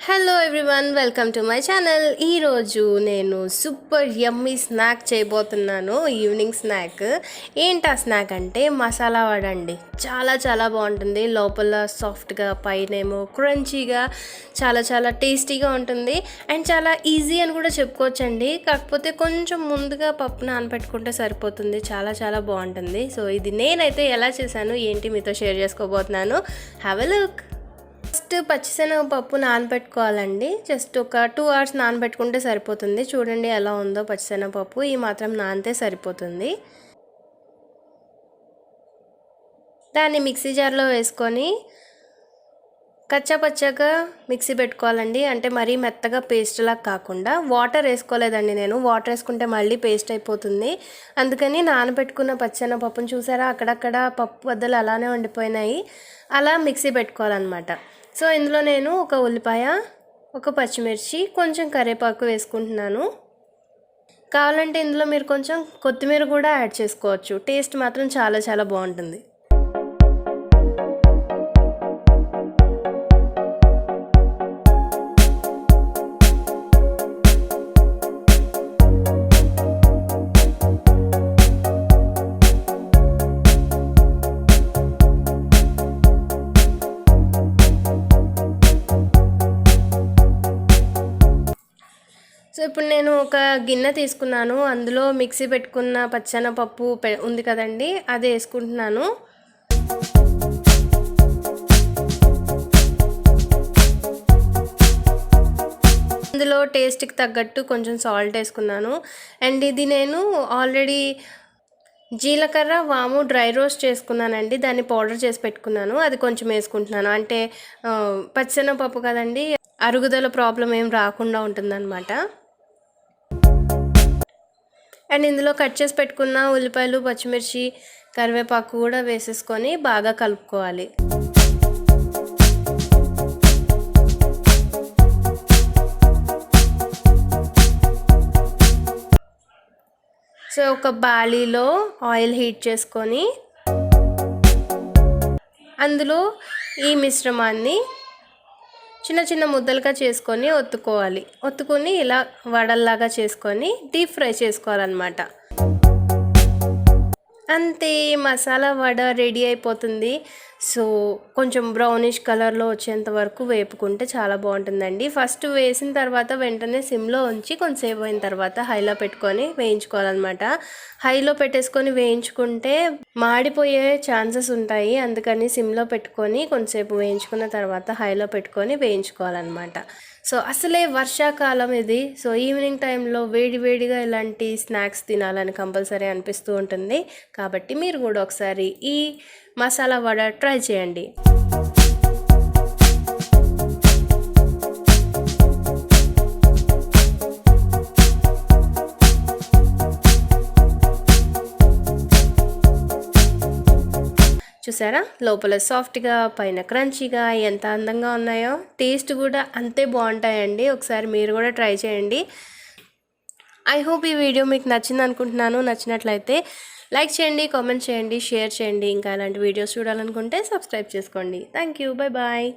Hello everyone, welcome to my channel. ఈరోజు నేను super యమ్మీ snack చేయబోతున్నాను. Evening snack. ఏంటి ఆ స్నాక్ అంటే మసాలా వడ అండి. చాలా చాలా బాగుంటుంది. లోపల సాఫ్ట్గా, పైనేమో క్రంచీగా, చాలా చాలా టేస్టీగా ఉంటుంది. అండ్ చాలా ఈజీ అని కూడా చెప్పుకోవచ్చండి. కాకపోతే కొంచెం ముందుగా పప్పు నానబెట్టుకుంటే సరిపోతుంది. చాలా చాలా బాగుంటుంది. సో ఇది నేనైతే ఎలా చేశాను ఏంటి మీతో షేర్ చేసుకోబోతున్నాను. Have a look. ఫస్ట్ పచ్చిశనగపప్పు నానబెట్టుకోవాలండి. జస్ట్ ఒక 2 hours నానబెట్టుకుంటే సరిపోతుంది. చూడండి ఎలా ఉందో పచ్చిశనగపప్పు. ఈ మాత్రం నానితే సరిపోతుంది. దాన్ని మిక్సీ జార్లో వేసుకొని కచ్చాపచ్చాగా మిక్సీ పెట్టుకోవాలండి. అంటే మరీ మెత్తగా పేస్ట్లా కాకుండా. వాటర్ వేసుకోలేదండి నేను. వాటర్ వేసుకుంటే మళ్ళీ పేస్ట్ అయిపోతుంది. అందుకని నానబెట్టుకున్న పచ్చిశనగపప్పును చూసారా, అక్కడక్కడ పప్పు వద్దలు అలానే ఉండిపోయినాయి. అలా మిక్సీ పెట్టుకోవాలన్నమాట. సో ఇందులో నేను ఒక ఉల్లిపాయ, ఒక పచ్చిమిర్చి, కొంచెం కరివేపాకు వేసుకుంటున్నాను. కావాలంటే ఇందులో మీరు కొంచెం కొత్తిమీర కూడా యాడ్ చేసుకోవచ్చు. టేస్ట్ మాత్రం చాలా చాలా బాగుంటుంది. సో ఇప్పుడు నేను ఒక గిన్నె తీసుకున్నాను. అందులో మిక్సీ పెట్టుకున్న పచ్చెనపప్పు ఉంది కదండి, అది వేసుకుంటున్నాను. అందులో టేస్ట్కి తగ్గట్టు కొంచెం సాల్ట్ వేసుకున్నాను. అండ్ ఇది నేను ఆల్రెడీ జీలకర్ర, వాము డ్రై రోస్ట్ చేసుకున్నానండి. దాన్ని పౌడర్ చేసి పెట్టుకున్నాను. అది కొంచెం వేసుకుంటున్నాను. అంటే పచ్చెనపప్పు కదండి, అరుగుదల ప్రాబ్లం ఏం రాకుండా ఉంటుందన్నమాట. అండ్ ఇందులో కట్ చేసి పెట్టుకున్న ఉల్లిపాయలు, పచ్చిమిర్చి, కరివేపాకు కూడా వేసేసుకొని బాగా కలుపుకోవాలి. సో ఒక బాలీలో ఆయిల్ హీట్ చేసుకొని అందులో ఈ మిశ్రమాన్ని చిన్న చిన్న ముద్దలుగా చేసుకొని ఒత్తుకొని ఇలా వడల్లాగా చేసుకొని డీప్ ఫ్రై చేసుకోవాలన్నమాట. అంతే, మసాలా వడ రెడీ అయిపోతుంది. సో కొంచెం బ్రౌనిష్ కలర్లో వచ్చేంత వరకు వేపుకుంటే చాలా బాగుంటుందండి. ఫస్ట్ వేసిన తర్వాత వెంటనే సిమ్లో ఉంచి కొంతసేపు అయిన తర్వాత హైలో పెట్టుకొని వేయించుకోవాలన్నమాట. హైలో పెట్టేసుకొని వేయించుకుంటే మాడిపోయే ఛాన్సెస్ ఉంటాయి. అందుకని సిమ్లో పెట్టుకొని కొంతసేపు వేయించుకున్న తర్వాత హైలో పెట్టుకొని వేయించుకోవాలన్నమాట. సో అసలే వర్షాకాలం ఇది. సో ఈవినింగ్ టైంలో వేడివేడిగా ఇలాంటి స్నాక్స్ తినాలని కంపల్సరీ అనిపిస్తూ ఉంటుంది. కాబట్టి మీరు కూడా ఒకసారి ఈ మసాలా వడ ట్రై చేయండి. చూసారా, లోపల సాఫ్ట్గా, పైన క్రంచీగా ఎంత అందంగా ఉన్నాయో. టేస్ట్ కూడా అంతే బాగుంటాయండి. ఒకసారి మీరు కూడా ట్రై చేయండి. ఐ హోప్ ఈ వీడియో మీకు నచ్చింది అనుకుంటున్నాను. నచ్చినట్లయితే లైక్ చేయండి, కామెంట్ చేయండి, షేర్ చేయండి. ఇంకా ఇలాంటి వీడియోస్ చూడాలనుకుంటే సబ్స్క్రైబ్ చేసుకోండి. Thank you. Bye bye.